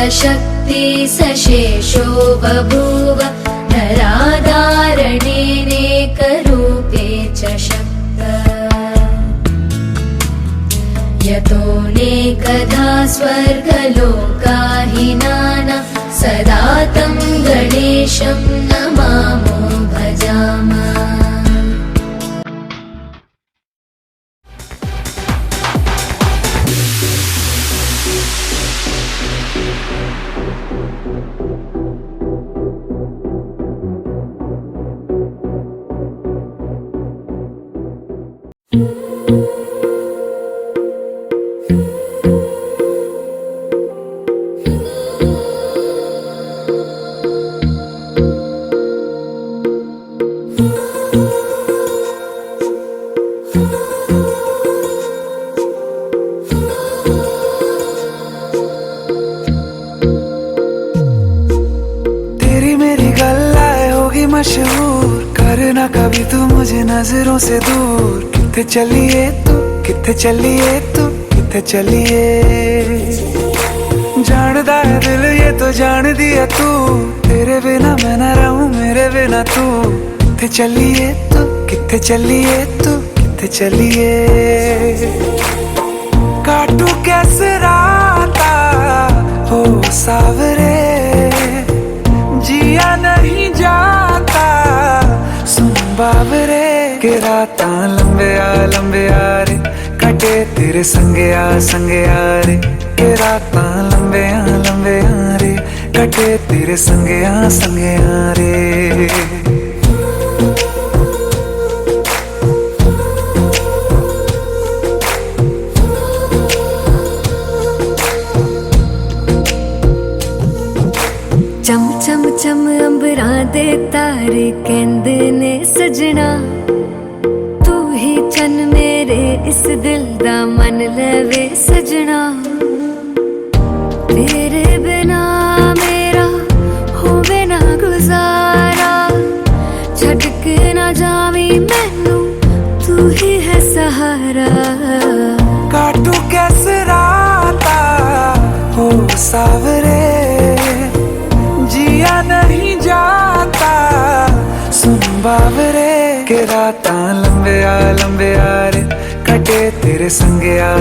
शक्ति सशेषो बभूव नराधारणेनेकरूपे च शक्तः यतोऽनेकधा स्वर्गलोकाहिनानां सदा तं गणेशं नमामो भजामः। मशहूर करना कभी तू मुझे नजरों से दूर। किथे चलिए तू, किथे चलिए तू, किथे चलिए। जानदा है दिल ये तो जान दिया तू, तेरे बिना मैं ना रहूं मेरे बिना तू। किथे चलिए तू, किथे चलिए तू, किथे चलिए। काटू कैसे राता हो सावरे, जिया नहीं जाता सुन बाबरे। के राता लंबे आ रे, कटे तेरे संगे आ रे। के राता लंबे आ रे, कटे तेरे संगे आ रे। चम चम चम अंबरां दे तारे कहंदे ने सजना, तू ही चन मेरे इस दिल दा मन लवे सजना। तेरे बिना मेरा होवे ना गुजारा, छड़ के ना जावी मैनू तू ही है सहारा। काटू कैसे राता हो सावरे, जिया नहीं जाता सुन बाबरे। के राता लंबे आ रे, कटे तेरे संगे आ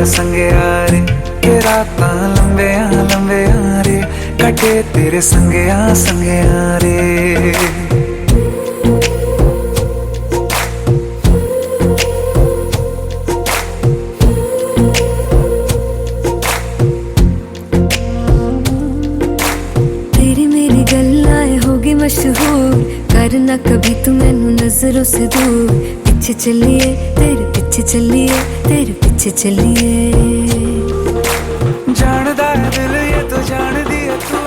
रे। के राता लंबे आ रे, कटे तेरे संगे आ रे। मशहूर करना कभी तू मैनू नजरों से दूर। पीछे चलिए तेरे पीछे चलिए, तेरे पीछे चलिए। जानदा है दिल ये तो जान दिया तू।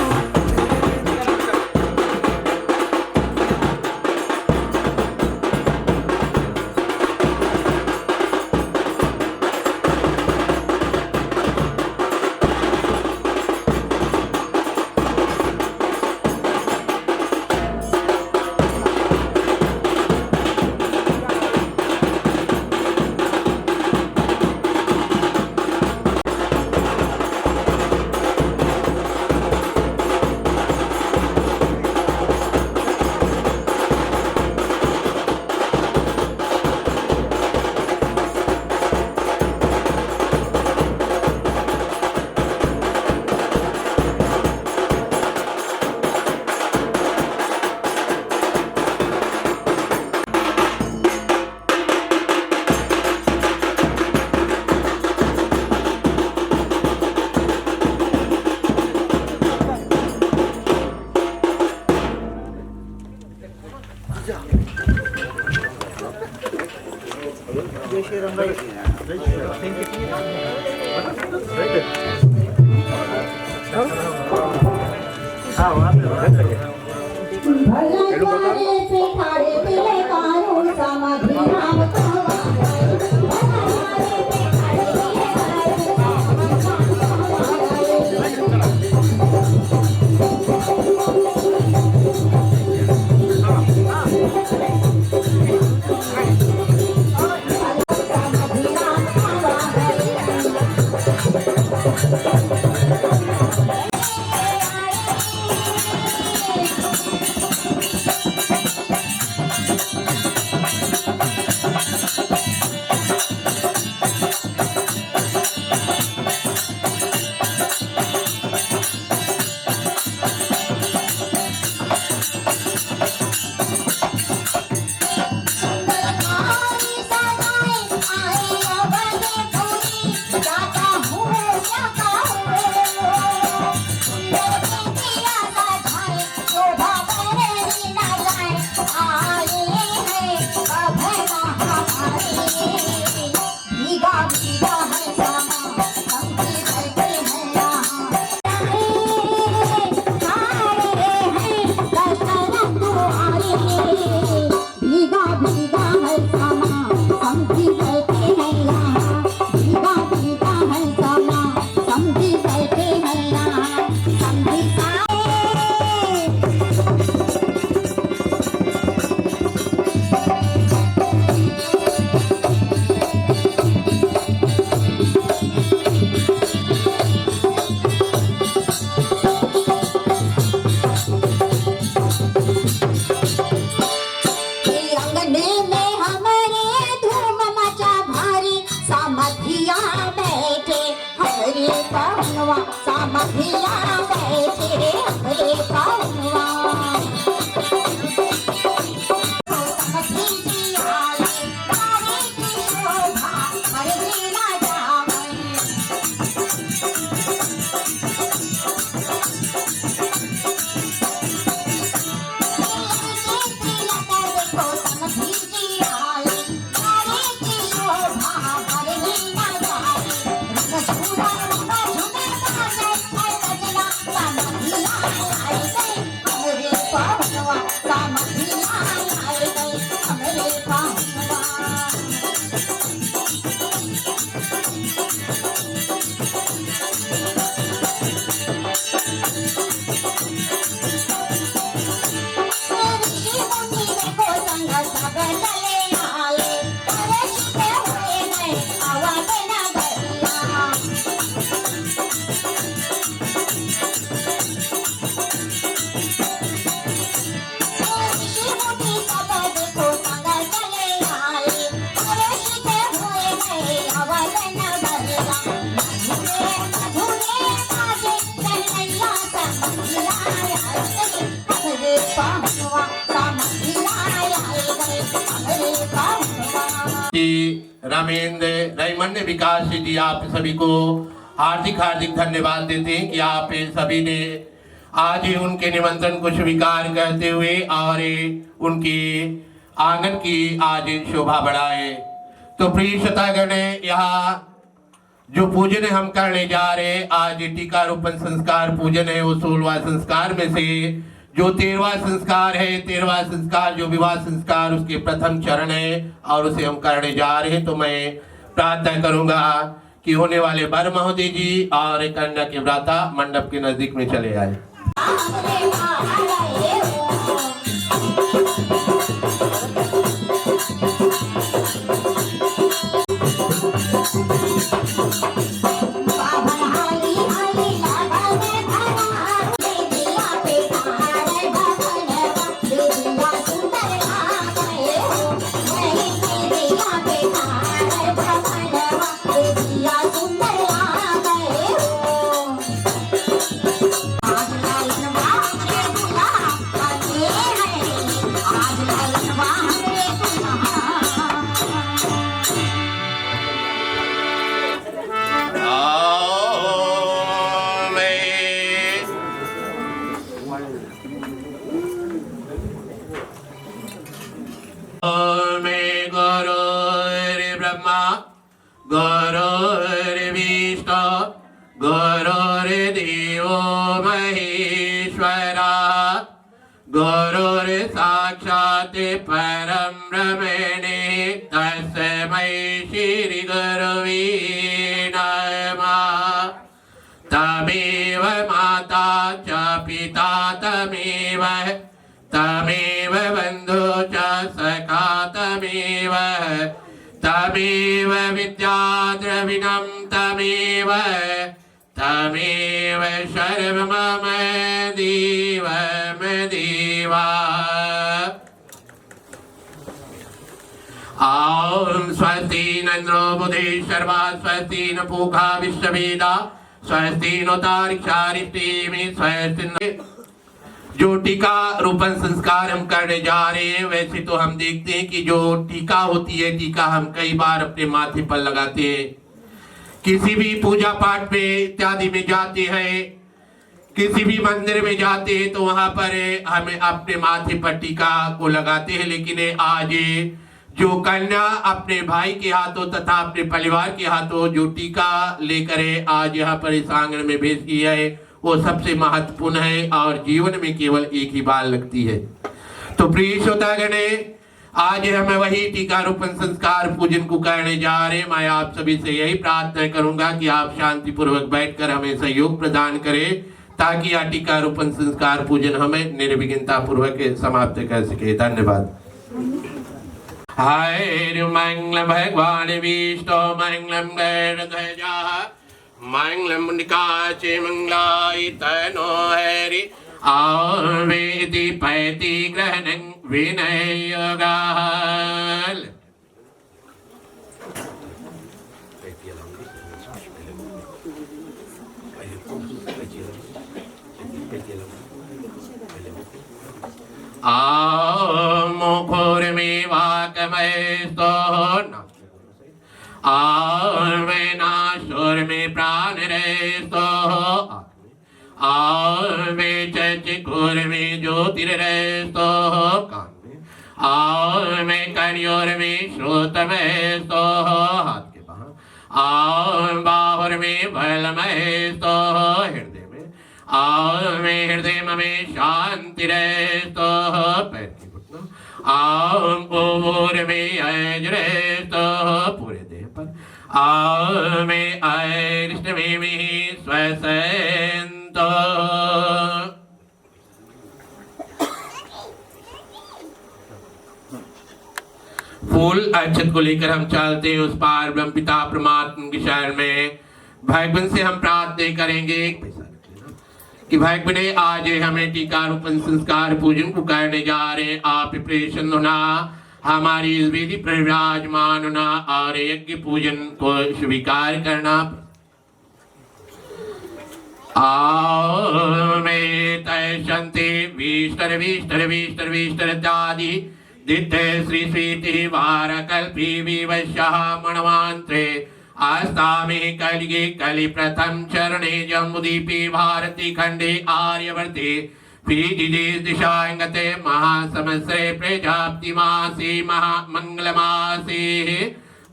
भीगा भीगा है सामा समझी बैठे हैं यहाँ भीगा भीगा है सामा समझी बैठे हैं यहाँ भीगा भीगा है सामा समझी बैठे हैं यहाँ समझी अंगने में हमारे धूम मचा भारी सामधिया बैठे हमारे पवनवा सामधिया बैठे हमारे पवनवा समधी जी आए तारे की शोभा हरे ना जावे रामेंद्र रईमन्य विकास जी आप सभी को हार्दिक हार्दिक धन्यवाद देते हैं कि आप सभी ने आज ही उनके निमंत्रण को स्वीकार करते हुए और उनकी आंगन की आज शोभा बढ़ाए। तो प्रिय श्रोतागण यहाँ जो पूजन हम करने जा रहे हैं आज टीकारोपण संस्कार पूजन है वो 16वां संस्कार में से जो 13वां संस्कार है 13वां संस्कार जो विवाह संस्कार उसके प्रथम चरण है और उसे हम करने जा रहे हैं। तो मैं प्रार्थना करूंगा कि होने वाले वर महोदय जी और कन्या के व्राता मंडप के नजदीक में चले आए। गुरुर्विष्णु गुरुर्देवो महेश्वरा गुरुर्साक्षात् परं ब्रह्मणे तस्मै श्री गुरवे नमः। तमेव माता च पिता तमेव तमेव बन्धु च सखा तमेव तमेव विद्या द्रविणं तमेव तमेव सर्वं मम देवा। ॐ स्वस्ति नन्द्रो बुधे सर्वा स्वस्ति न पूषा विश्ववेदा स्वस्ति नो तारिक्षारिष्टिमि स्वस्ति जो टीका रोपण संस्कार हम करने जा रहे हैं वैसे तो हम देखते हैं कि जो टीका होती है टीका हम कई बार अपने माथे पर लगाते हैं, किसी भी पूजा पाठ में इत्यादि में जाते हैं, किसी भी मंदिर में जाते हैं तो वहां पर हमें अपने माथे पर टीका को लगाते हैं। लेकिन आज जो कन्या अपने भाई के हाथों तथा अपने परिवार के हाथों जो टीका लेकर आज यहाँ पर इस आंगन में भेजी है वो सबसे महत्वपूर्ण है और जीवन में केवल एक ही बार लगती है। तो प्रिय श्रोतागणे, आज हम वही टीकारोपण संस्कार पूजन को करने जा रहे हैं। मैं आप सभी से यही प्रार्थना करूंगा कि आप शांति पूर्वक बैठकर हमें सहयोग प्रदान करें ताकि यह टीकारोपण संस्कार पूजन हमें निर्विघ्नता पूर्वक समाप्त कर सके। धन्यवाद। हरि मंगलम भगवान विष्णु मंगलम गरुड़ध्वजा मंगलम मुनिकाचे मंगलाय तनो हरि आवेति पैति ग्रहणं विनय योगाल। मुखुर्मे वाकमस्तो आवे नाशुर में प्राण रेस्तो आवे चचिकुर में ज्योतिरेस्तो आवे कन्योर में श्रोतमेस्तो हाथ के बाहर बाहुर में बलमेस्तो हृदय में आवे हृदय में शांति रेस्तो पैर की घुटना आम में अज रेस्तो पूरे देह पर आवे अरिष्ट में स्वसंतो। फूल अक्षत को लेकर हम चलते हैं उस पार ब्रह्म पिता परमात्मा के शरण में। भगवान से हम प्रार्थना करेंगे कि भगवान आज हमें टीकारोपण संस्कार पूजन को करने जा रहे हैं। आप प्रेषण होना, हमारी इस वेदी पर विराजमान होना और यज्ञ पूजन को स्वीकार करना। में तय शंति विष्टर विष्टर विष्टर विष्टर इत्यादि दित्य श्री स्वीति वार कल्पी विवश्यः मणवान्त्रे आस्तामे कलिगे कलि प्रथम चरणे जम्बुदीपे भारती खंडे आर्यवर्ते पीजिदे दिशांगते महासमस्रे प्रजाप्ति मासे महामंगलमासे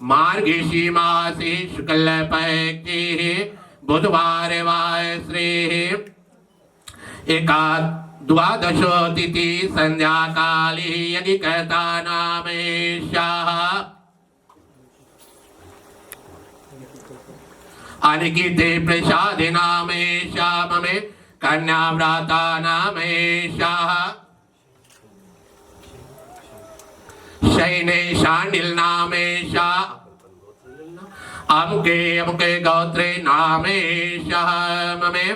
मार्गशीर्ष मासे शुक्ल पक्षे बुधवार वासरे द्वादशो तिथि संध्या काले यदि कहता नामेशाः अनिकिते प्रसादे नामेशा ममे कन्या व्राता नामेशाः शैने शांडिल नामेशा अमुके अमुके गोत्रे नामेशाः ममे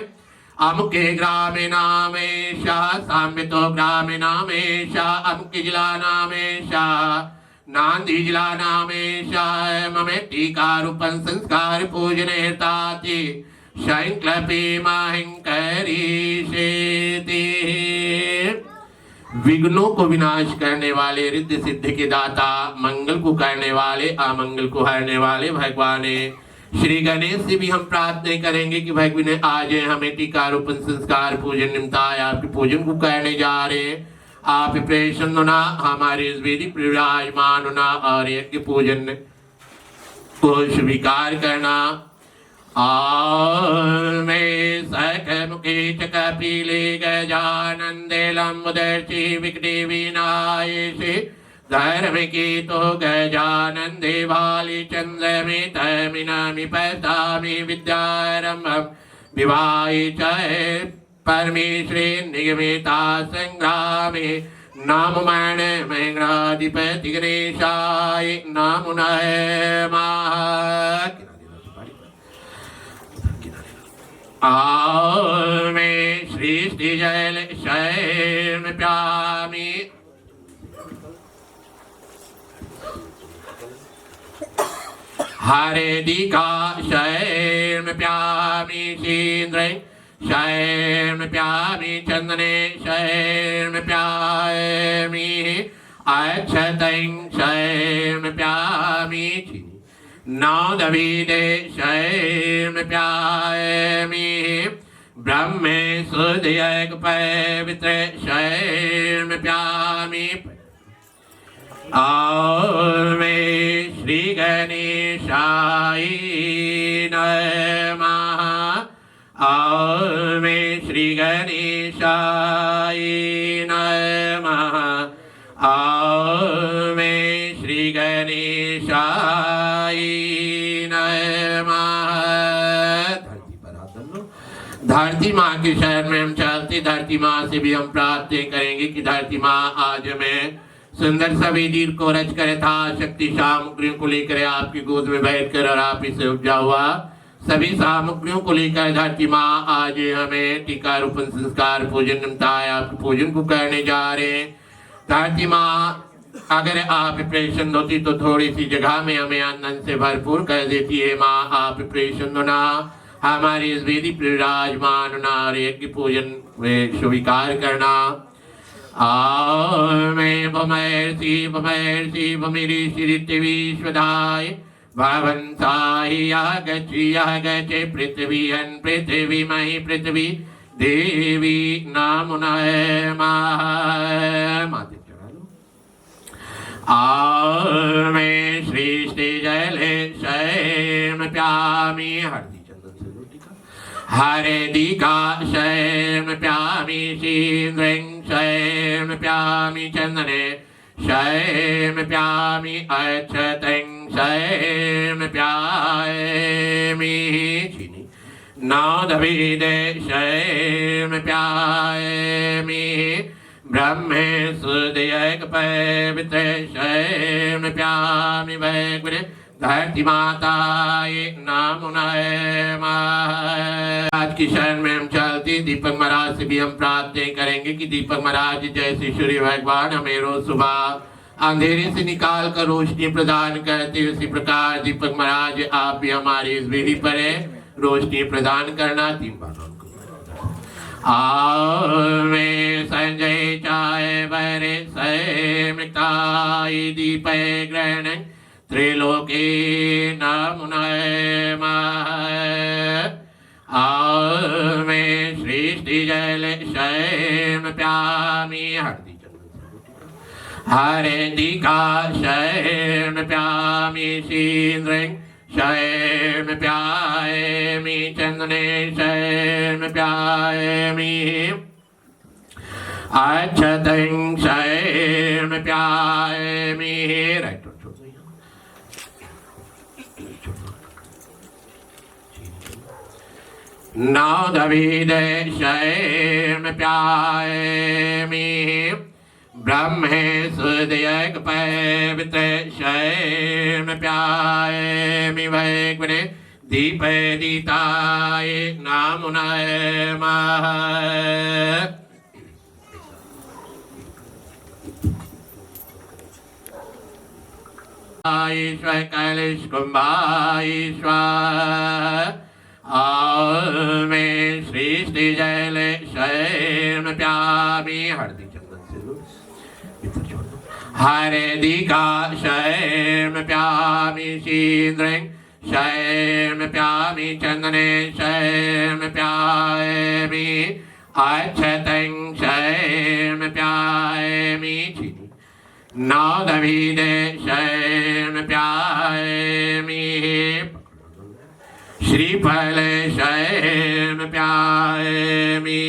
अमुके ग्रामे नामेशाः साम्यतो ग्रामे नामेशाः अमुके जिला नामेशाः नांदी जिला नामेशाः ममे टीकारोपण संस्कार पूजन हेताति शंक्लपी माहिंकरी शेति। विघ्नों को विनाश करने वाले, रिद्धि सिद्धि के दाता, मंगल को करने वाले, अमंगल को हरने वाले भगवान श्री गणेश से भी हम प्रार्थना करेंगे कि भगवान आज हमें टीकारोपण संस्कार पूजन निमित्ताय आपके पूजन को करने जा रहे हैं। आप प्रसन्न होना, हमारे इस वेदी पर विराजमान होना और यज्ञ पूजन को स्वीकार करना। में सख मुखे च कपिले गजानंदे लंबोदर्शी विकटे विनायसे धर्म की तो गजानंदे भाली चंद्र में तमिनामि पश्यामि विद्यारंभम विवाहे च परमेश्वरे निगमिता संग्रामे नाम मण मंगलाधिपति गणेशाय नमो नमः। में सृष्टि जल शैल प्यामी हरे दिका शैल प्यामी शीन्द्र शैल प्यामी चंदने शैल प्यामी अक्षतं शैल प्यामी नौदवीदे शैल प्यामी ब्रह्मे सुदयक पवित्र शैल प्यामी और मैं श्री गणेशाय नमः। और मैं श्री गणेशाय नमः। और मैं श्री गणेशाय नमः। धरती पर हाथ डाल लो। धरती माँ की शरण में हम चलते, धरती माँ से भी हम प्रार्थना करेंगे कि धरती माँ आज हमें सुंदर सा वेदी को रच कर था शक्ति सामग्रियों को लेकर आपकी गोद में बैठकर और आप इसे उपजा हुआ सभी सामग्रियों को लेकर धरती माँ आज हमें टीका रोपण संस्कार पूजन निमता है आपके पूजन को करने जा रहे हैं। धरती माँ अगर आप प्रेषण होती तो थोड़ी सी जगह में हमें आनंद से भरपूर कर देती है। माँ आप प्रेषण होना हमारी इस वेदी पर विराजमान होना और यज्ञ पूजन में स्वीकार करना। मैं भमर्षि भमिरिषि विश्वदाय भवन्ताहि यागचे पृथ्वीहन् पृथिवीमहि पृथ्वी देवी नमो नमः। मैं सृष्टि जले शैम प्यामी हरदी चंदन से रोटी का हरदी का शैम प्यामी शीन्द्रं शैम प्यामी चंदने शैम प्यामी अक्षतं शैम प्यामी चीनी नौदभिदे शैम प्यामी ब्रह्मे सुदयक पवित्र शैम प्यामी वैकुरे धरती माताये नमो नमः। आज की शरण में हम चलते दीपक महाराज से भी हम प्रार्थना करेंगे कि दीपक महाराज जैसे सूर्य भगवान हमें रोज सुबह अंधेरे से निकाल कर रोशनी प्रदान करते उसी प्रकार दीपक महाराज आप भी हमारी इस वेदी पर रोशनी प्रदान करना। तीन बार मैं संजय चाय बरे सैमताई दीपे ग्रहण त्रिलोके नमो नमः। मैं सृष्टि जल शैम प्यामी हरदी हरदी का शैम प्यामी शीन्द्रं शैम प्यामी चंदने शैम प्यामी अक्षतं शैम प्यामी राइट नौदभिदे शैम प्यामी ब्रह्मे सुदयक पवित्र शैम प्यामी वैकुरे दीपे दीताय नमो नमः। ईश्वर कलश कुंभाईश्वर मैं सृष्टि जल शैम प्यामी हरदी चंदन से हरदी का शैम प्यामी शीन्द्रं शैम प्यामी चंदने शैम प्यामी अक्षतं शैम प्यामी चीनी नौदभिदे शैम प्यामी श्रीफल शैम प्यामी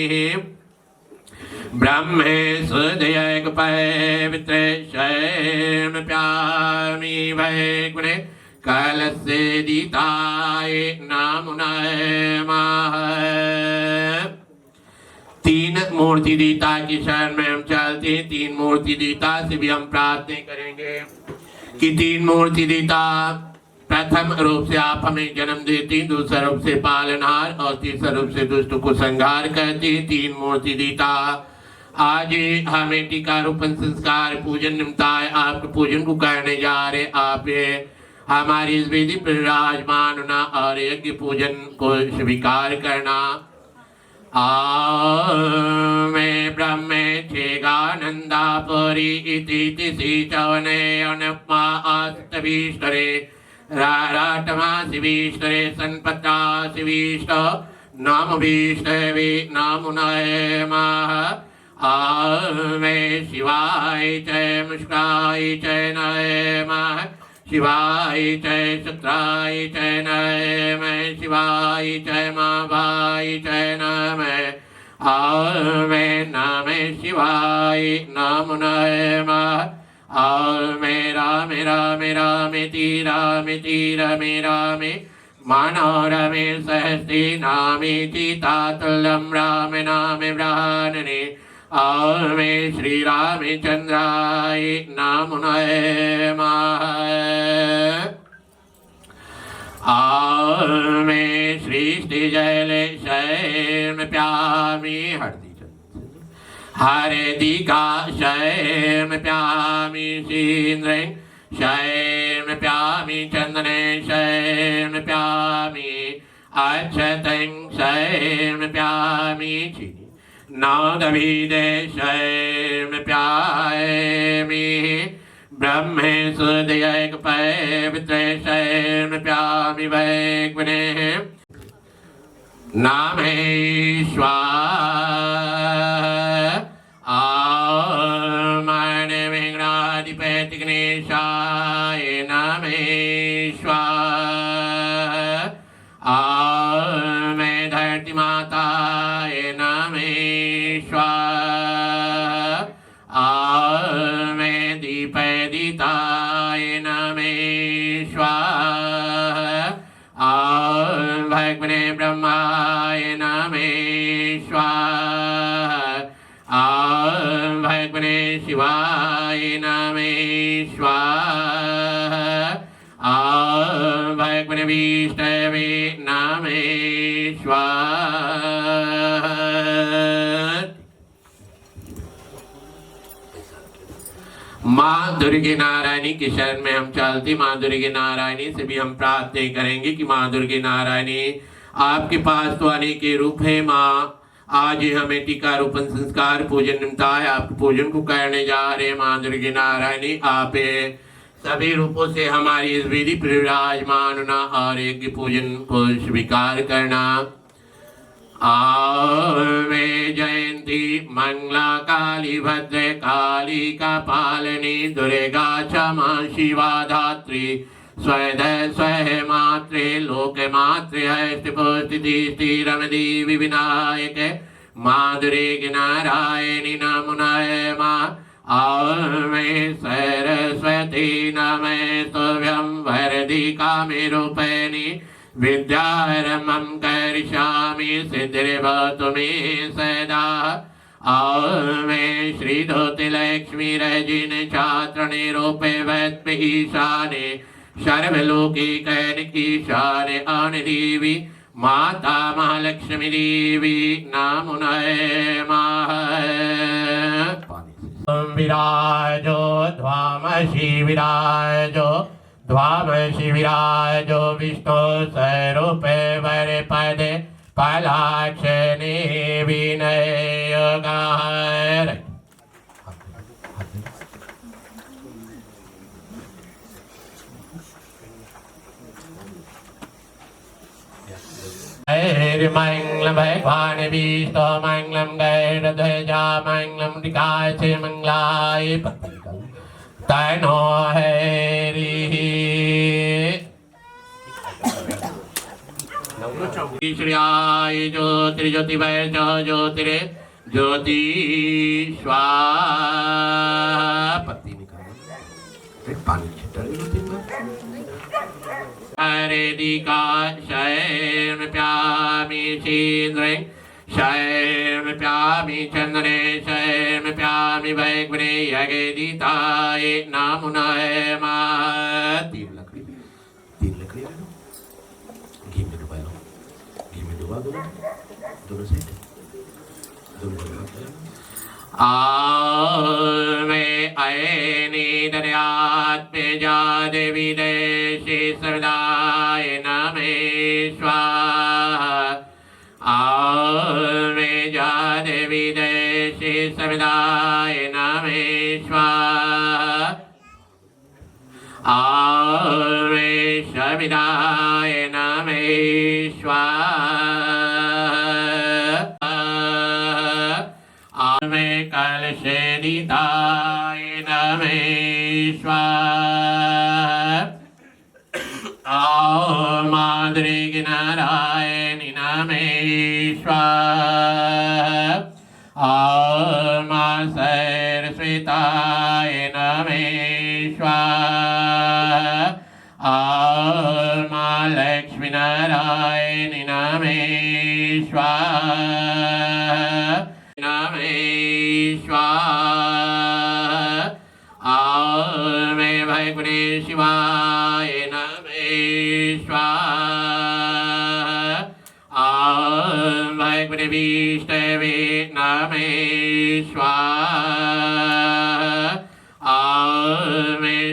ब्रह्मे सुदयक पवित्र शैम प्यामी वैकुणे कलसे दीताय नमो नमः। तीन मूर्ति दीता की शरण में हम चलते हैं। तीन मूर्ति दीता से भी हम प्रार्थना करेंगे कि तीन मूर्ति दीता प्रथम रूप से आप हमें जन्म देती, दूसरा रूप से पालनहार और तीसरा रूप से दुष्ट को संहार करती। तीन मूर्ति दीता आज हमें टीका रोपण संस्कार पूजन निमता है आपके पूजन को करने जा रहे। आप हमारी इस वेदी पर विराजमान होना और यज्ञ पूजन को स्वीकार करना। मैं ब्रह्मे छेगानंदापुरी इति तिसि चवने अनुपमा आस्तवीष्टरे राटमासिवीष्टरे सन्पत्तासिवीष्ट नमो विष्णवे नमो नमः। में शिवाय च मुष्काय च नमः शिवाय च शत्राय च नमः शिवाय च महाभाय च नमः नमः शिवाय नमो नमः रामे रामे रामे तीरामे रामे मनोरमे सहस्ति नामे चितातुल्यं राम नामे ब्रह्मणे मे श्री रामचंद्राय नमो नमः में सृष्टि जल शैम प्यामी हरदि का शैम प्यामी सीन्द्र शैम प्यामी चंदने शैम प्यामी अक्षतं शैम प्यामी नौदविदे शैम प्यामी ब्रह्मे सुदयक पवित्र शैम प्यामी वैग्वने नामेश्वर मन विघ्नाधिपति गणेशाय नामेश्वर मैं धरती माताय नामेश्वर मैं दीपदिताय नामेश्वर भगवने ब्रह्माय नामेश्वर भगवने शिवाय नामेश्वर भगवने विष्णवे नामेश्वर। माँ दुर्गे नारायणी के शरण में हम चलते माँ दुर्गे नारायणी से भी हम प्रार्थना करेंगे कि माँ दुर्गे नारायणी आपके पास तो अनेक रूप है माँ। आज हमें टीका रोपण संस्कार पूजन निमता है आपके पूजन को करने जा रहे हैं माँ दुर्गे नारायणी। आप सभी रूपों से हमारी इस विधि पर विराजमान होना और एक पूजन को स्वीकार करना। में जयंती मंगला काली भद्र काली का पालनी दुर्गा क्षमा शिवा धात्री स्वध स्वह मात्रे लोक मात्रे स्थिति स्थिरम देवी विनायक माधुरे नारायणी नमो नमः में सरस्वती नमः स्तुभ्यं वरदि कामेरूपिणी विद्यारम्भं करिष्यामि सिद्धिर्भवतु मे सदा। में श्री धोति लक्ष्मी रजिन छात्र निरूपे वत्म ईशाने सर्वलोकी कैनिकीशाने अनिदेवी माता महालक्ष्मी देवी नमो नमः। विराजो ध्वामसि विराजो ध्वामसि विराजो विष्णु स्वरूपे वरे पदे पलाक्षणे विनय योगार। मंगलम भगवान विष्णु मंगलम गैरध्वजा मंगलम दिकाशे मंगलाय तनो हैरी। श्रियाय ज्योतिर्ज्योति वै ज्योतिरे ज्योति पत्ती निकाल पानी हरे दिका शैम प्यामी शीन्द्रे शैम प्यामी चंद्रे शैम प्यामी वैग्वने यगेदिताय नमो नमः। तीन लकड़ी ले लो घी में डुबा लो घी में डुबा दो दोनों से में अयनी दर्यात्मे जा देवी देशी सदाय नमेश्वर में जा देवी देशी सदाय नमेश्वर में सविदाय नमेश्वर। में ॐ माद्री नारायणी नमेश्वर ॐ सरस्वताय नमेश्वर ॐ लक्ष्मी नारायणी नमेश्वर नमेश्वर ॐ भगवते शिवाय नमेश्वर ॐ भगवते विष्णवे नमेश्वर ॐ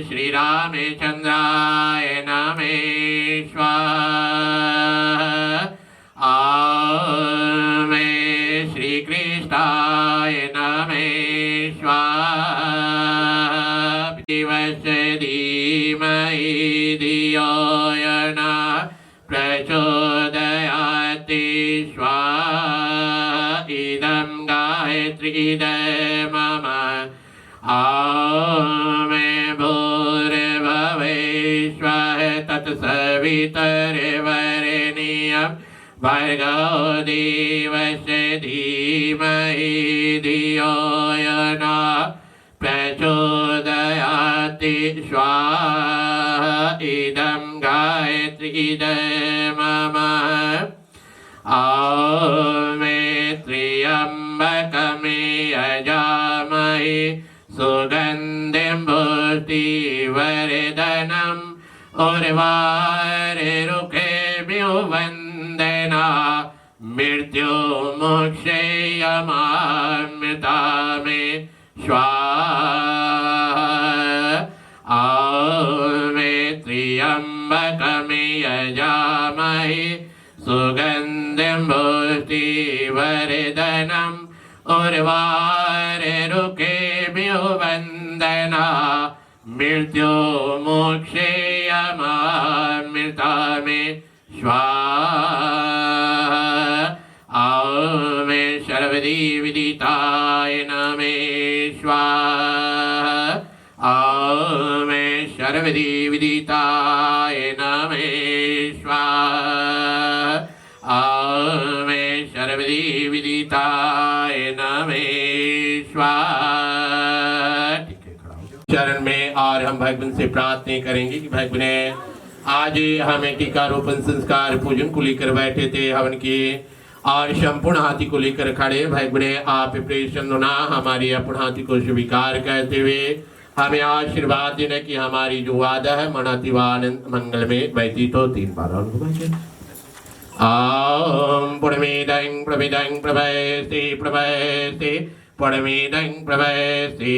श्री रामचंद्राय नमेश्वर ॐ श्री कृष्णाय नमेश्वर दिवस्य धीमहि धियो यो न प्रचोदयाति स्वाहा इदं गायत्री इदं मम ॐ भूर्भुवस्सुवः तत्सवितुर्वरेण्यं भर्गो देवस्य धीमहि धियो यो न प्रचोदयाति स्वाहा इदं गायत्री इदं मम ॐ त्र्यम्बकं यजामहे सुगन्धिं पुष्टिवर्धनम् उर्वारुकेभ्यो वन्दना मृत्युमुक्षयमामृतामे स्वाहा ॐ त्र्यम्बकं यजामहे सुगन्धिं पुष्टिवर्धनम् उर्वारुकेभ्यो वन्दना मृत्युमुक्षयमामृतामे स्वाहा ॐ सर्वदेवदिताय नमेश्वर ॐ सर्वदेवदिताय नमेश्वर ॐ सर्वदेवदिताय नमेश्वर। चरण में और हम भगवान से प्रार्थना करेंगे कि भगवान आज हमें टीकारोपण संस्कार पूजन को लेकर बैठे थे हवन की और संपूर्ण हाथी को लेकर खड़े भगवान आप प्रेषण ना हमारी अपूर्ण हाथी को स्वीकार करते हुए हमें आशीर्वाद देना कि हमारी जो वादा है मनातिवान मंगल में व्यतीत हो। 3 बार और ॐ पुण्यमेदं प्रविदं प्रभयस्ते प्रभयस्ते पुण्यमेदं प्रभयस्ते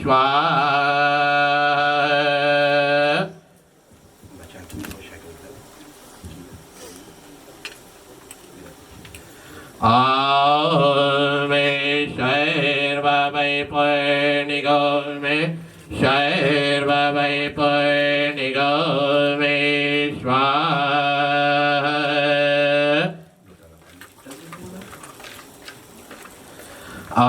स्वाहा। ॐ सर्ववैपुर्णिको मे सर्ववैपुर्णिको मे स्वाहा। ॐ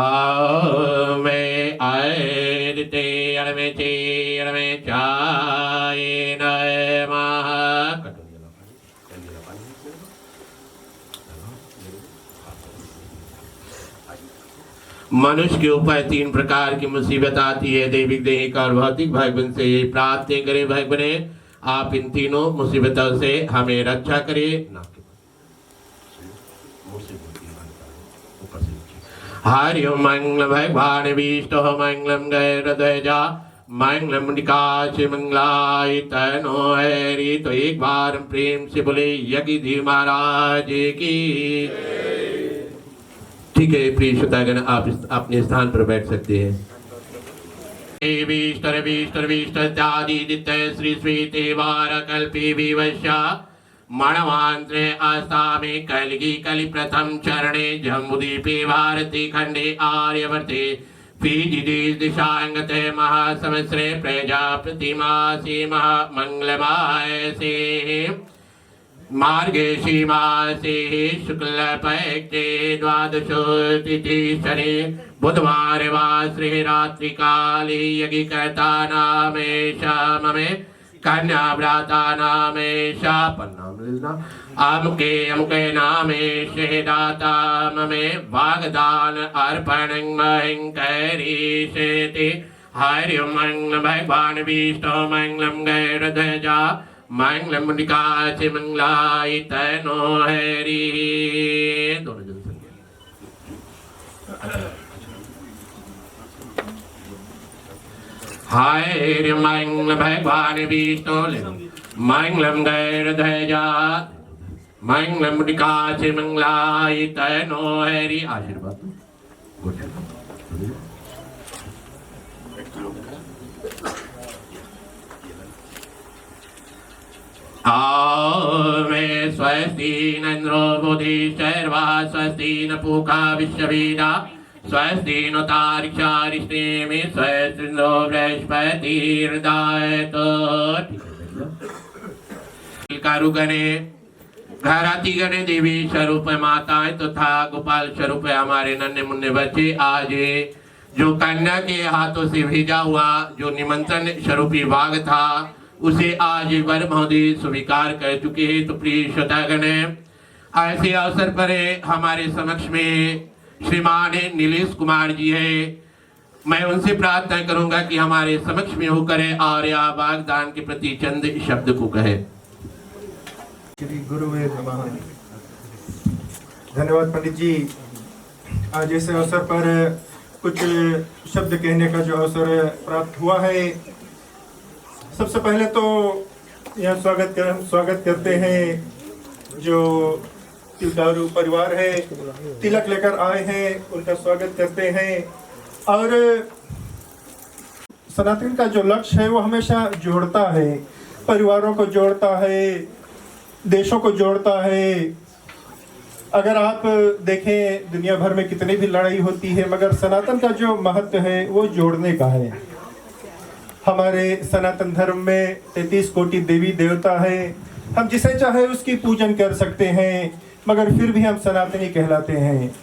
ऐदिते अणमेचे अणमेचाय नमः। मनुष्य के ऊपर 3 प्रकार की मुसीबत आती है, दैविक, दैहिक और भौतिक। भगवान से ये प्रार्थना करें भगवान आप इन तीनों मुसीबतों से हमें रक्षा करें। हरि ओम मंगलम भगवान विष्णु मंगलम गरुड़ध्वजा मंगलम निकाश मंगलाय तनो हरि। तो एक बार प्रेम से बोले यज्ञ महाराज की। ठीक है प्रिय श्रोतागण आप अपने स्थान पर बैठ सकते हैं। श्री स्वीते वार कल्पे विवश्या मणवांत्रे आस्थामे कलगी कलि प्रथम चरणे जम्बुदीपे भारती खंडे आर्यवर्ते पीजिदेश दिशांगते महासमस्रे प्रजापति मासी महामंगलमासे मार्गशीर्ष मासे शुक्ल पैक्ते द्वादशो तिथि शनि बुधवार वा श्री रात्रि काले यज्ञ कहता नामेशा ममे कन्या व्राता नामेशा पन्नाम लिखना अमुके अमुके नामेशे दाता ममे वागदान अर्पणं महिं कैरीशेति हरि ओम मंगलम भगवान विष्णु मंगलम गैरध्वजा मंगलम निकाच मंगलाय तनो हरि दोनों जन हरि मंगल भगवान विष्णु मंगलम गैरध्वजा मंगलम निकाच मंगलाय तनो हरि आशीर्वाद मे स्वस्ति नंद्रो बुद्धि शर्वा स्वस्ति न पूका विश्ववेदा स्वस्ति नो तारिक्षारिष्टेमि स्वस्ति नो बृहस्पतिर्दायतो कारुगणे घराती गणे देवी स्वरूप माताएं तथा गोपाल स्वरूप हमारे नन्हे मुन्ने बच्चे आज जो कन्या के हाथों से भेजा हुआ जो निमंत्रण स्वरूपी भाग था उसे आज वर महोदय स्वीकार कर चुके हैं। तो प्रिय श्रोतागण ऐसे अवसर पर हमारे समक्ष में श्रीमान नीलेश कुमार जी है। मैं उनसे प्रार्थना करूंगा कि हमारे समक्ष में होकर और या वागदान के प्रति चंद शब्द को कहे। श्री गुरुवे नमः। धन्यवाद पंडित जी। आज इस अवसर पर कुछ शब्द कहने का जो अवसर प्राप्त हुआ है, सबसे पहले तो यह स्वागत करते हैं जो तिलदारू परिवार है, तिलक लेकर आए हैं, उनका स्वागत करते हैं। और सनातन का जो लक्ष्य है वो हमेशा जोड़ता है, परिवारों को जोड़ता है, देशों को जोड़ता है। अगर आप देखें दुनिया भर में कितनी भी लड़ाई होती है, मगर सनातन का जो महत्व है वो जोड़ने का है। हमारे सनातन धर्म में 33 कोटि देवी देवता है, हम जिसे चाहे उसकी पूजन कर सकते हैं, मगर फिर भी हम सनातनी कहलाते हैं।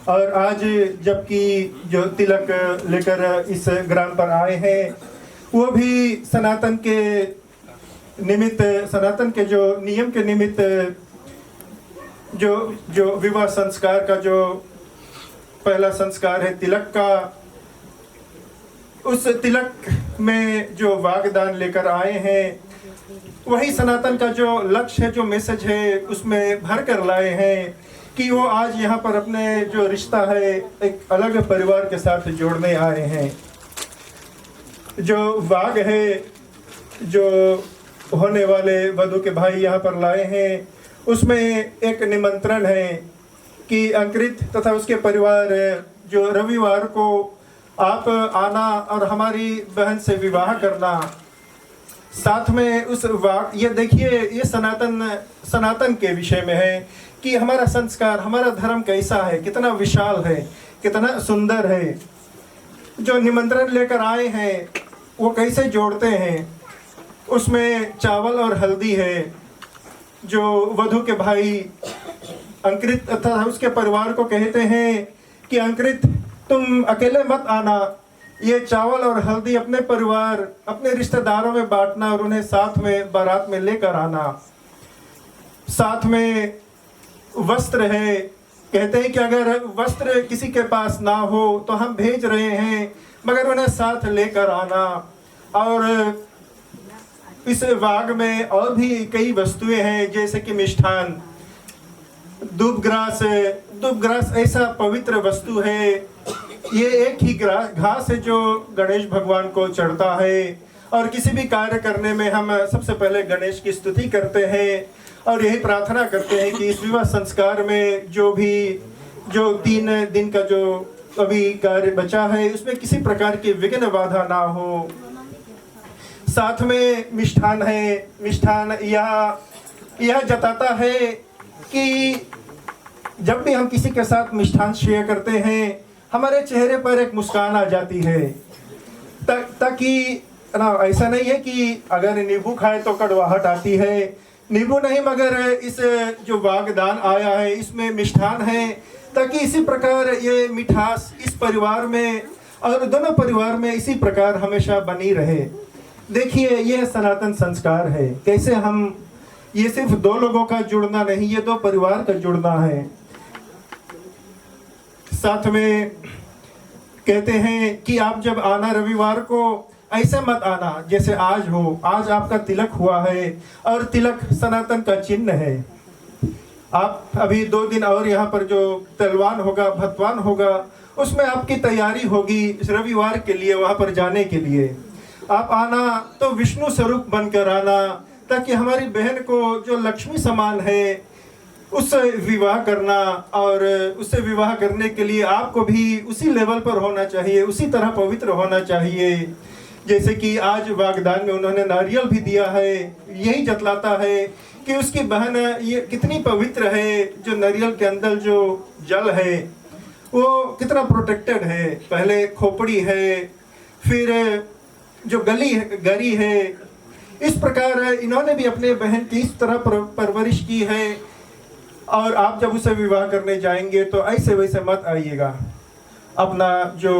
और आज जबकि जो तिलक लेकर इस ग्राम पर आए हैं वो भी सनातन के निमित्त, सनातन के जो नियम के निमित्त जो विवाह संस्कार का जो पहला संस्कार है तिलक का, उस तिलक में जो वागदान लेकर आए हैं वही सनातन का जो लक्ष्य है, जो मैसेज है उसमें भर कर लाए हैं कि वो आज यहाँ पर अपने जो रिश्ता है एक अलग परिवार के साथ जोड़ने आए हैं। जो वाग है, जो होने वाले वधू के भाई यहाँ पर लाए हैं, उसमें एक निमंत्रण है कि अंकृत तथा उसके परिवार जो रविवार को आप आना और हमारी बहन से विवाह करना। साथ में उस ये देखिए, ये सनातन के विषय में है कि हमारा संस्कार, हमारा धर्म कैसा है, कितना विशाल है, कितना सुंदर है। जो निमंत्रण लेकर आए हैं वो कैसे जोड़ते हैं, उसमें चावल और हल्दी है। जो वधू के भाई अंकृत तथा उसके परिवार को कहते हैं कि अंकृत तुम अकेले मत आना, ये चावल और हल्दी अपने परिवार, अपने रिश्तेदारों में बांटना और उन्हें साथ में बारात में लेकर आना। साथ में वस्त्र है, कहते हैं कि अगर वस्त्र किसी के पास ना हो तो हम भेज रहे हैं, मगर उन्हें साथ लेकर आना। और इस वाग में और भी कई वस्तुएं हैं, जैसे कि मिष्ठान, दुबग्रास ऐसा पवित्र वस्तु है। ये एक ही घास है जो गणेश भगवान को चढ़ता है। और किसी भी कार्य करने में हम सबसे पहले गणेश की स्तुति करते हैं और यही प्रार्थना करते हैं कि इस विवाह संस्कार में जो 3 दिन का जो अभी कार्य बचा है उसमें किसी प्रकार की विघ्न बाधा ना हो। साथ में मिष्ठान है। मिष्ठान यह जताता है कि जब भी हम किसी के साथ मिष्ठान शेयर करते हैं हमारे चेहरे पर एक मुस्कान आ जाती है। ताकि ना ऐसा नहीं है कि अगर नींबू खाए तो कड़वाहट आती है, नींबू नहीं मगर इस जो वागदान आया है इसमें मिष्ठान है, ताकि इसी प्रकार ये मिठास इस परिवार में और दोनों परिवार में इसी प्रकार हमेशा बनी रहे। देखिए ये सनातन संस्कार है, कैसे हम ये सिर्फ दो लोगों का जुड़ना नहीं, ये दो परिवार का जुड़ना है। साथ में कहते हैं कि आप जब आना रविवार को ऐसे मत आना जैसे आज हो। आज आपका तिलक हुआ है और तिलक सनातन का चिन्ह है। आप अभी 2 दिन और यहाँ पर जो तलवान होगा, भतवान होगा, उसमें आपकी तैयारी होगी रविवार के लिए, वहाँ पर जाने के लिए। आप आना तो विष्णु स्वरूप बनकर आना, ताकि हमारी बहन को जो लक्ष्मी समान है उससे विवाह करना, और उससे विवाह करने के लिए आपको भी उसी लेवल पर होना चाहिए, उसी तरह पवित्र होना चाहिए। जैसे कि आज वागदान में उन्होंने नारियल भी दिया है, यही जतलाता है कि उसकी बहन ये कितनी पवित्र है। जो नारियल के अंदर जो जल है वो कितना प्रोटेक्टेड है। पहले खोपड़ी है, फिर जो गरी है। इस प्रकार इन्होंने भी अपने बहन की इस तरह परवरिश की है। और आप जब उसे विवाह करने जाएंगे तो ऐसे वैसे मत आइएगा, अपना जो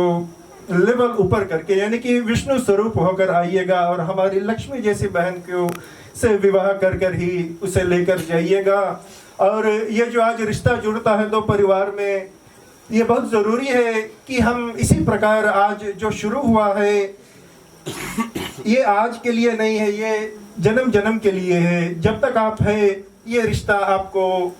लेवल ऊपर करके, यानी कि विष्णु स्वरूप होकर आइएगा, और हमारी लक्ष्मी जैसी बहन को से विवाह कर कर ही उसे लेकर जाइएगा। और ये जो आज रिश्ता जुड़ता है दो परिवार में, ये बहुत ज़रूरी है कि हम इसी प्रकार आज जो शुरू हुआ है, ये आज के लिए नहीं है, ये जन्म जन्म के लिए है। जब तक आप है ये रिश्ता आपको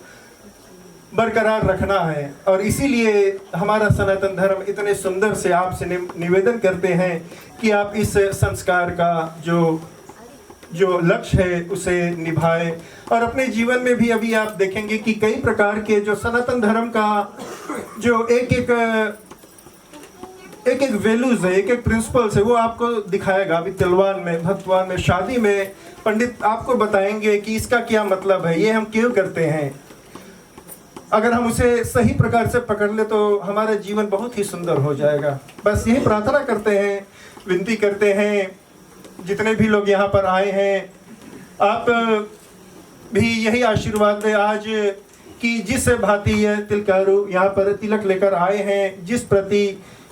बरकरार रखना है। और इसीलिए हमारा सनातन धर्म इतने सुंदर से आपसे निवेदन करते हैं कि आप इस संस्कार का जो लक्ष्य है उसे निभाएं। और अपने जीवन में भी अभी आप देखेंगे कि कई प्रकार के जो सनातन धर्म का जो एक एक वैल्यूज है, एक एक प्रिंसिपल्स है, वो आपको दिखाएगा। अभी तिलवान में, भतवान में, शादी में पंडित आपको बताएंगे कि इसका क्या मतलब है, ये हम क्यों करते हैं। अगर हम उसे सही प्रकार से पकड़ ले तो हमारा जीवन बहुत ही सुंदर हो जाएगा। बस यही प्रार्थना करते हैं, विनती करते हैं, जितने भी लोग यहाँ पर आए हैं, आप भी यही आशीर्वाद दें आज कि जिस भांति ये तिलकारू यहाँ पर तिलक लेकर आए हैं, जिस प्रति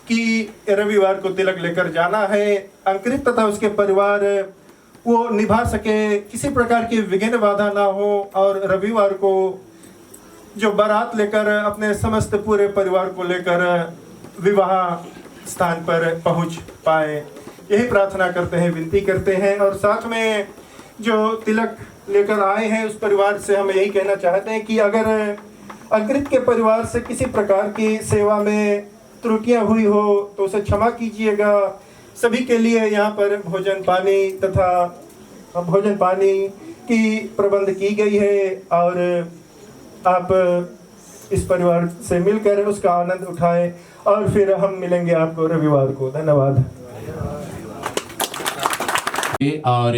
कि रविवार को तिलक लेकर जाना है, अंकुरित तथा उसके परिवार वो निभा सके, किसी प्रकार की विघ्न बाधा ना हो, और रविवार को जो बारात लेकर अपने समस्त पूरे परिवार को लेकर विवाह स्थान पर पहुंच पाए, यही प्रार्थना करते हैं, विनती करते हैं। और साथ में जो तिलक लेकर आए हैं उस परिवार से हम यही कहना चाहते हैं कि अगर अंकुरित के परिवार से किसी प्रकार की सेवा में त्रुटियां हुई हो तो उसे क्षमा कीजिएगा। सभी के लिए यहाँ पर भोजन पानी की प्रबंध की गई है, और आप इस परिवार से मिलकर उसका आनंद उठाएं। और फिर हम मिलेंगे आपको रविवार को। धन्यवाद। और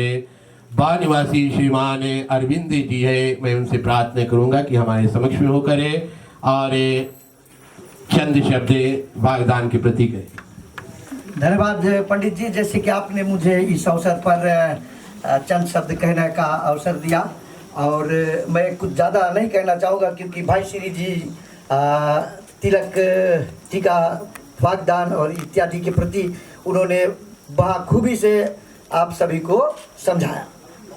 बाल निवासी श्रीमान अरविंद जी है, मैं उनसे प्रार्थना करूंगा कि हमारे समक्ष में होकर और चंद शब्द वागदान के प्रति कहें। धन्यवाद पंडित जी, जैसे कि आपने मुझे इस अवसर पर चंद शब्द कहने का अवसर दिया, और मैं कुछ ज़्यादा नहीं कहना चाहूँगा क्योंकि भाई श्री जी तिलक, टीका, वागदान और इत्यादि के प्रति उन्होंने बखूबी से आप सभी को समझाया,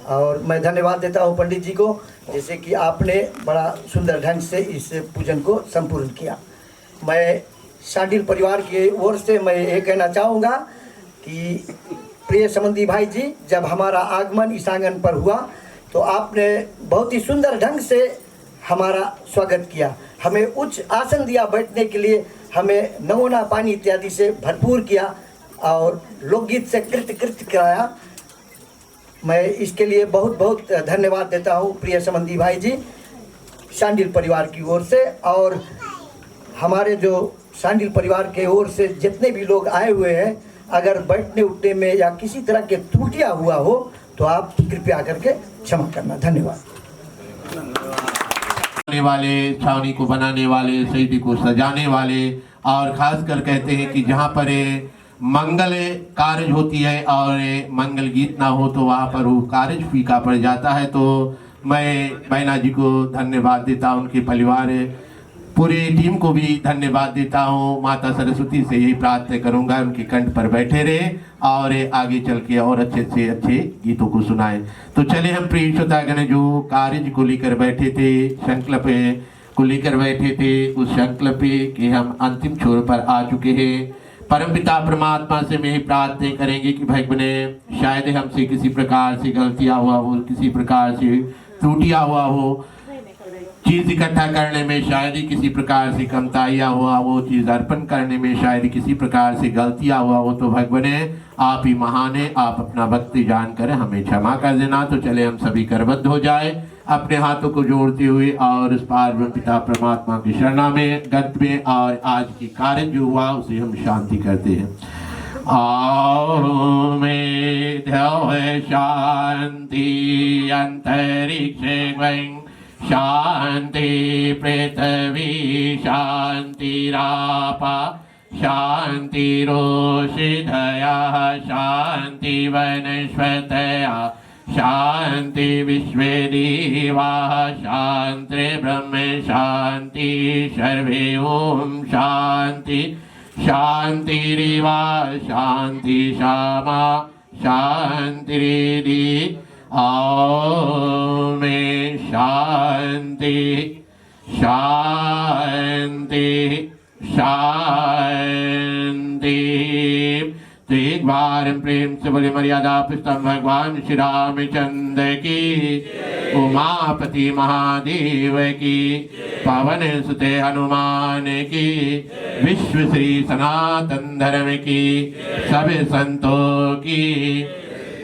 और मैं धन्यवाद देता हूँ पंडित जी को, जैसे कि आपने बड़ा सुंदर ढंग से इस पूजन को संपूर्ण किया। मैं शांडिल परिवार की ओर से मैं ये कहना चाहूँगा कि प्रिय संबंधी भाई जी, जब हमारा आगमन इस आंगन पर हुआ तो आपने बहुत ही सुंदर ढंग से हमारा स्वागत किया, हमें उच्च आसन दिया बैठने के लिए, हमें नमूना पानी इत्यादि से भरपूर किया और लोकगीत से कृत कराया। मैं इसके लिए बहुत बहुत धन्यवाद देता हूँ प्रिय संबंधी भाई जी, शांडिल परिवार की ओर से। और हमारे जो शांडिल परिवार के ओर से जितने भी लोग आए हुए हैं, अगर बैठने उठने में या किसी तरह के त्रुटियाँ हुआ हो तो आप कृपया करके क्षमा करना। धन्यवाद। वाले, छावनी को बनाने वाले, शहीदी को सजाने वाले, और खासकर कहते हैं कि जहाँ पर मंगल कार्य होती है और मंगल गीत ना हो तो वहाँ पर वो कार्य फीका पड़ जाता है। तो मैं मैना जी को धन्यवाद देता हूँ, उनके परिवार पूरी टीम को भी धन्यवाद देता हूँ। माता सरस्वती से यही प्रार्थना करूँगा उनके कंठ पर बैठे रहे और आगे चल के और अच्छे से अच्छे गीतों को सुनाएं। तो चले हम प्रिय श्रोतागण जो कार्य को लेकर बैठे थे, संकल्प को लेकर बैठे थे, उस संकल्प के हम अंतिम छोर पर आ चुके हैं। परमपिता परमात्मा से में ही प्रार्थना करेंगे कि भाई बने शायद हमसे किसी प्रकार से गलतियाँ हुआ हो, किसी प्रकार से त्रुटियाँ हुआ हो, चीज इकट्ठा करने में शायद ही किसी प्रकार से कमताइयाँ हुआ हो, चीज अर्पण करने में शायद किसी प्रकार से गलतियाँ हुआ हो, तो भगवान आप ही महान है, आप अपना भक्ति जानकर हमें क्षमा कर देना। तो चले हम सभी करबद्ध हो जाए अपने हाथों को जोड़ते हुए और उस पार्वती पिता परमात्मा की शरणा में गंत में, और आज की कार्य जो हुआ उसे हम शांति करते हैं। आओ में ध्यान शांति अंतरिक्ष शांति पृथ्वी शांतिरापा शांतिरोषधया शांति वनस्पतया शांति विश्वे देवाः शांति ब्रह्म शांति सर्वे ओम शांति शांतिरिवा शांति शामा शांतिरेदि ओम शांति शांति शांति। तो एक बार प्रेम से बोले मर्यादा पुस्तक भगवान श्री रामचंद्र की, उमापति महादेव की, पवन सुते हनुमान की, विश्व श्री सनातन धर्म की, सब संतों की।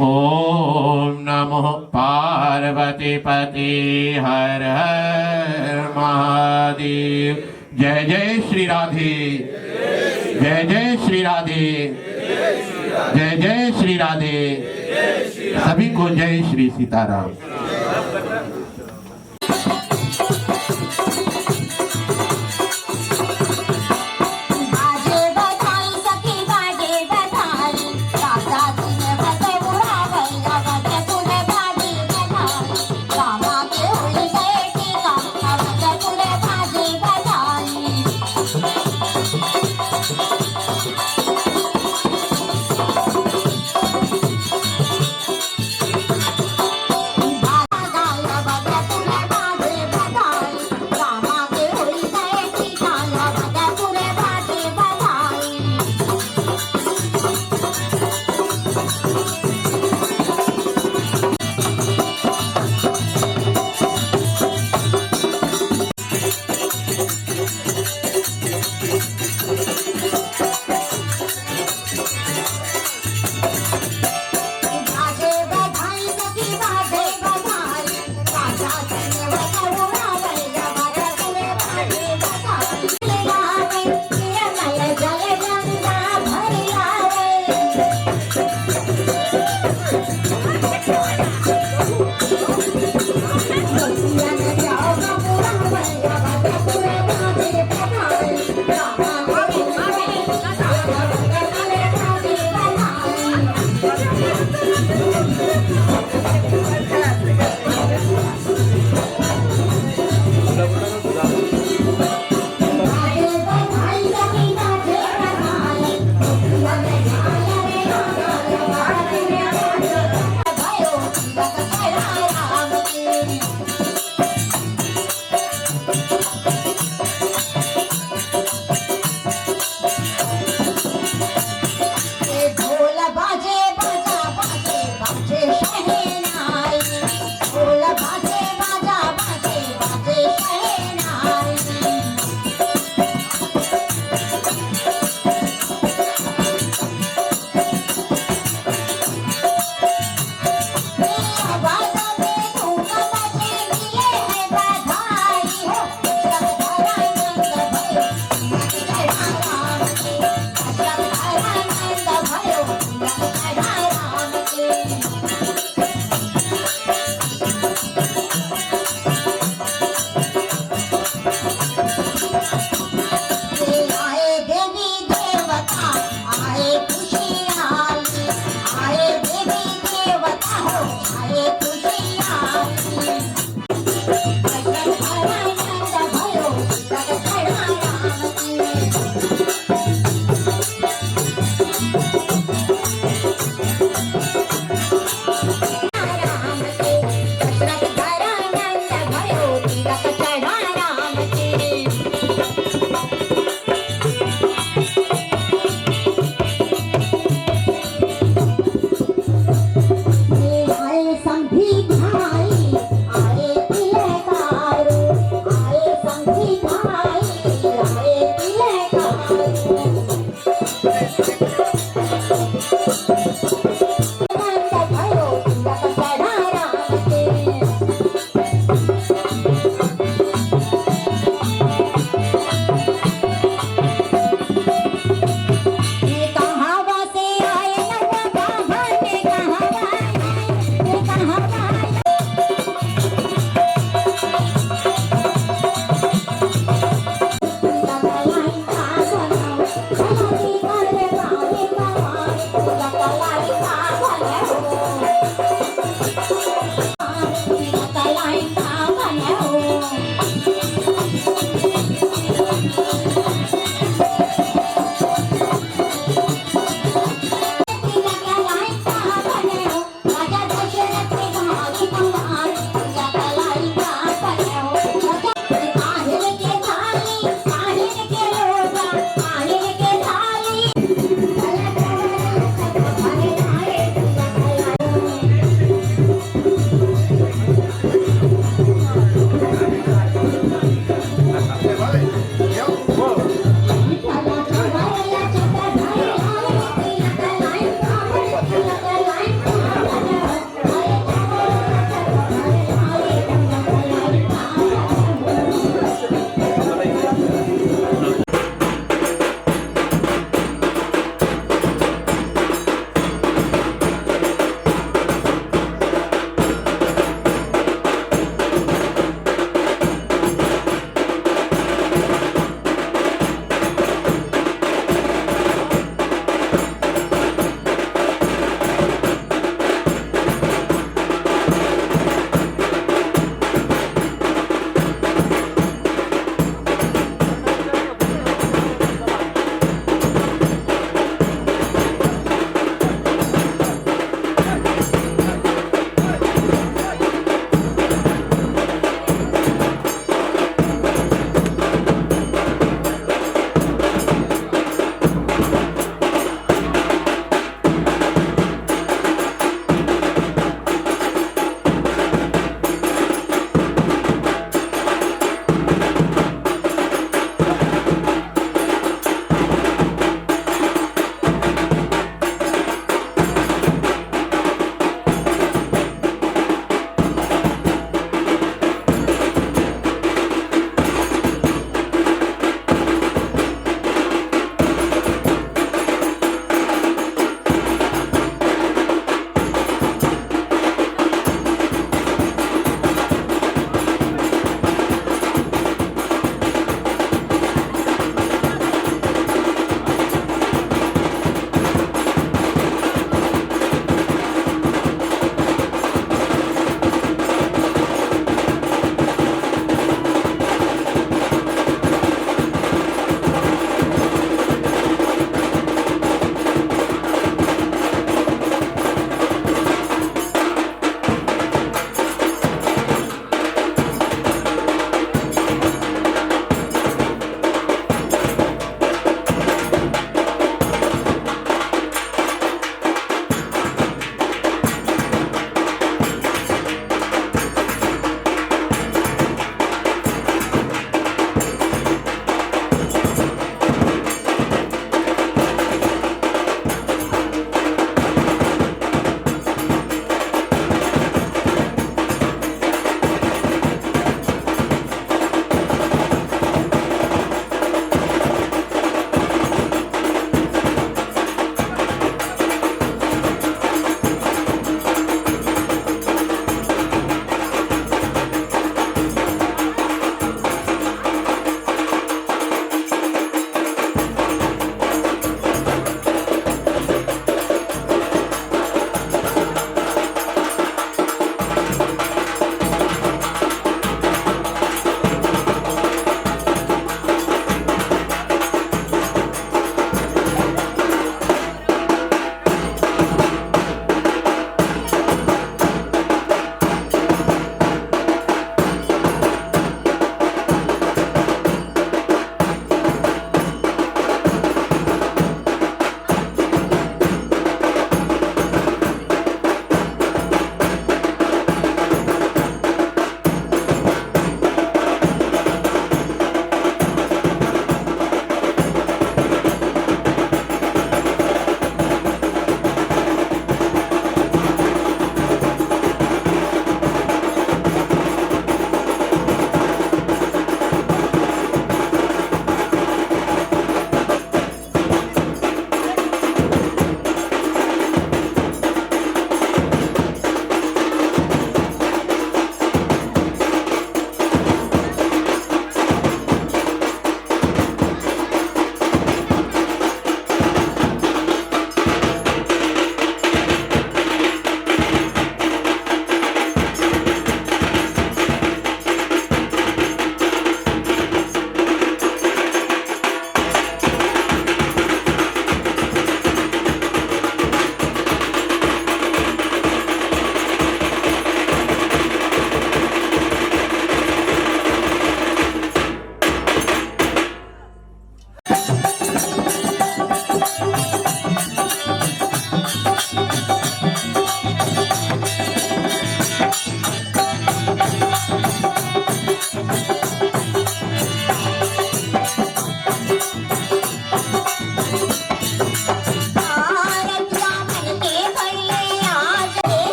ओम नमो पार्वती पते हर हर महादेव। जय जय श्री राधे, जय जय श्री राधे, जय जय श्री राधे। सभी को जय श्री सीताराम। तिलक चढ़ा राम के आए संधी भाई आए तिलकार आए संधी भाई आए तिलकार बंद भयो तिलक चढ़ा राम के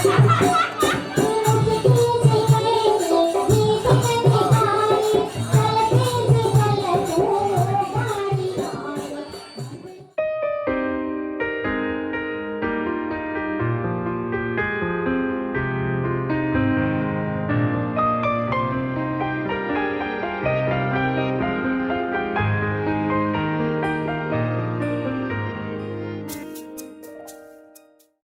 Thank you.